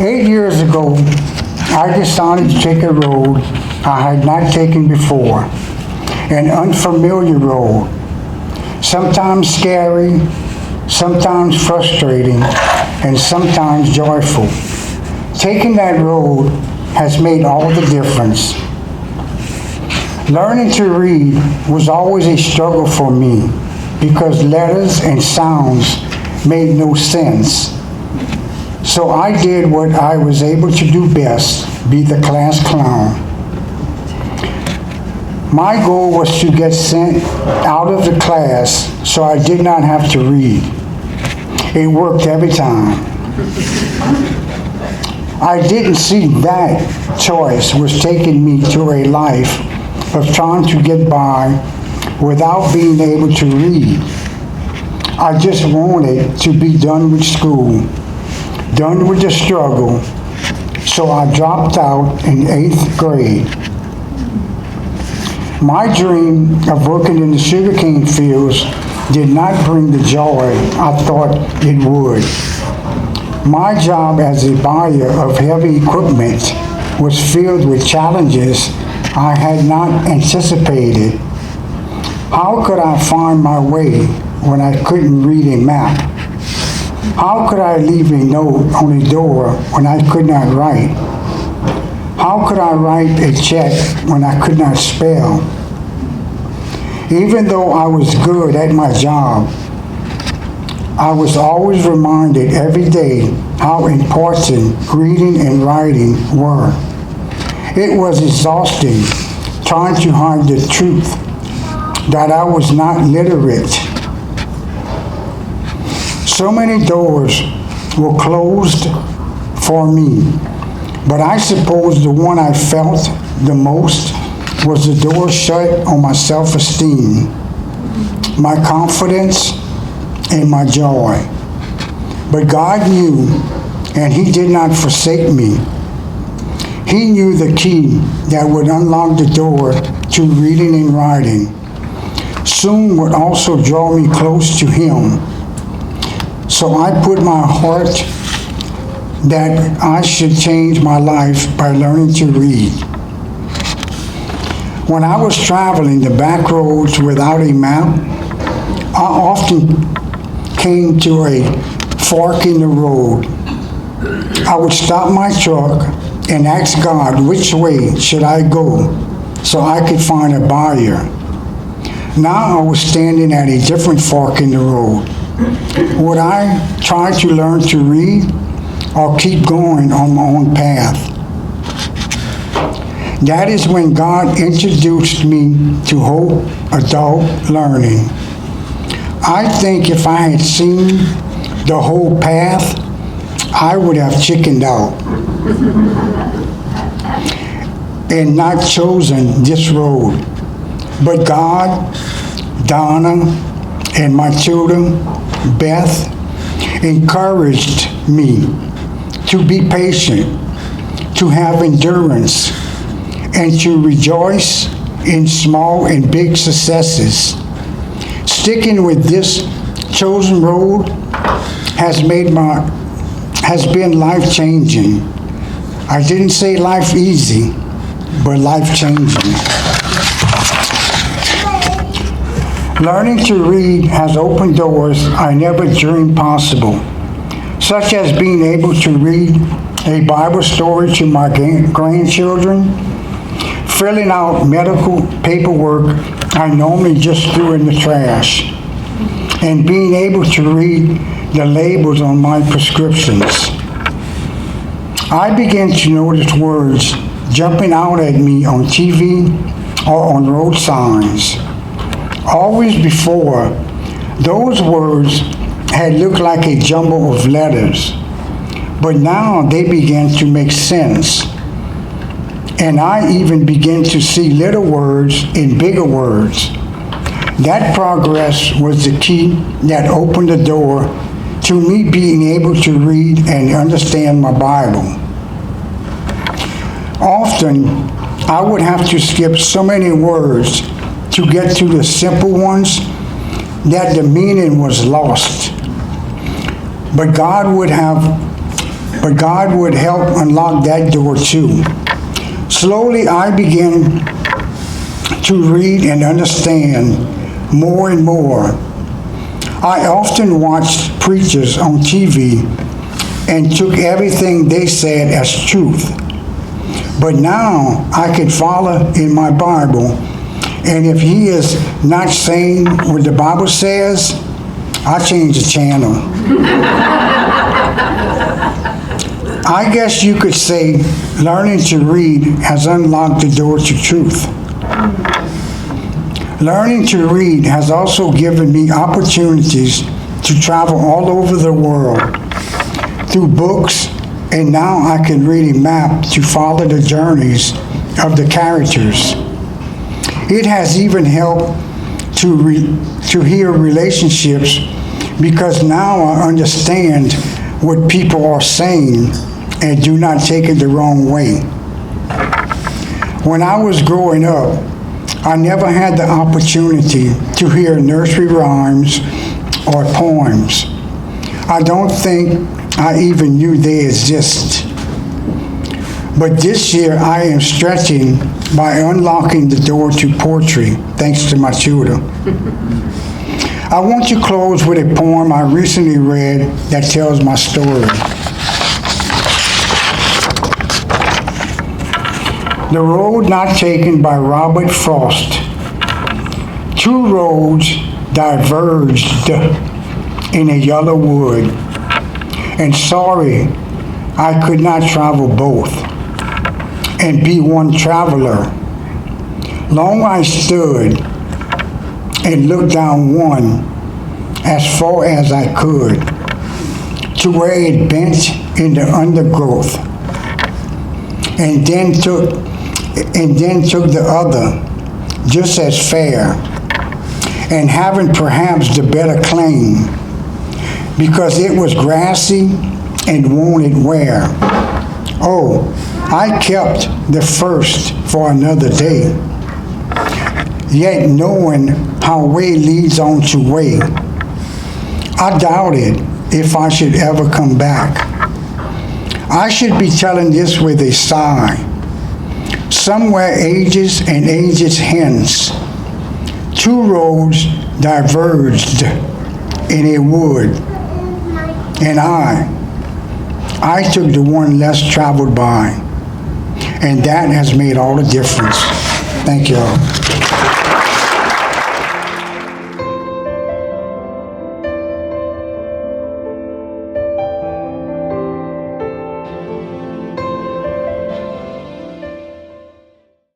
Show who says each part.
Speaker 1: 8 years ago, I decided to take a road I had not taken before, an unfamiliar road, sometimes scary, sometimes frustrating, and sometimes joyful. Taking that road has made all the difference. Learning to read was always a struggle for me because letters and sounds made no sense. So I did what I was able to do best, be the class clown. My goal was to get sent out of the class so I did not have to read. It worked every time. I didn't see that choice was taking me to a life of trying to get by without being able to read. I just wanted to be done with school, done with the struggle, so I dropped out in 8th grade. My dream of working in the sugarcane fields did not bring the joy I thought it would. My job as a buyer of heavy equipment was filled with challenges I had not anticipated. How could I find my way when I couldn't read a map? How could I leave a note on a door when I could not write? How could I write a check when I could not spell? Even though I was good at my job, I was always reminded every day how important reading and writing were. It was exhausting trying to hide the truth that I was not literate. So many doors were closed for me, but I suppose the one I felt the most was the door shut on my self-esteem, my confidence, and my joy. But God knew, and He did not forsake me. He knew the key that would unlock the door to reading and writing. Soon would also draw me close to Him. So I put my heart that I should change my life by learning to read. When I was traveling the back roads without a map, I often came to a fork in the road. I would stop my truck and ask God which way should I go so I could find a buyer. Now I was standing at a different fork in the road. Would I try to learn to read or keep going on my own path? That is when God introduced me to Hope Adult Learning. I think if I had seen the whole path, I would have chickened out and not chosen this road. But God, Donna, and my tutor, Beth, encouraged me to be patient, to have endurance, and to rejoice in small and big successes. Sticking with this chosen road has been life-changing. I didn't say life easy, but life-changing. Learning to read has opened doors I never dreamed possible, such as being able to read a Bible story to my grandchildren, filling out medical paperwork I normally just threw in the trash, and being able to read the labels on my prescriptions. I began to notice words jumping out at me on TV or on road signs. Always before, those words had looked like a jumble of letters, but now they began to make sense. And I even began to see little words in bigger words. That progress was the key that opened the door to me being able to read and understand my Bible. Often, I would have to skip so many words to get to the simple ones that the meaning was lost. But God would have but God would help unlock that door too. Slowly, I began to read and understand more and more. I often watched preachers on TV and took everything they said as truth. But now I can follow in my Bible, and if he is not saying what the Bible says, I change the channel. I guess you could say learning to read has unlocked the door to truth. Learning to read has also given me opportunities to travel all over the world through books, and now I can read a map to follow the journeys of the characters. It has even helped to heal relationships because now I understand what people are saying and do not take it the wrong way. When I was growing up, I never had the opportunity to hear nursery rhymes or poems. I don't think I even knew they exist. But this year I am stretching by unlocking the door to poetry, thanks to my tutor. I want to close with a poem I recently read that tells my story. The Road Not Taken by Robert Frost. Two roads diverged in a yellow wood, and sorry I could not travel both and be one traveler. Long I stood and looked down one as far as I could to where it bent in the undergrowth, and then took the other just as fair, and having perhaps the better claim because it was grassy and wanted wear. Oh, I kept the first for another day, yet knowing how way leads on to way. I doubted if I should ever come back. I should be telling this with a sigh. Somewhere ages and ages hence, two roads diverged in a wood, and I took the one less traveled by, and that has made all the difference. Thank you all.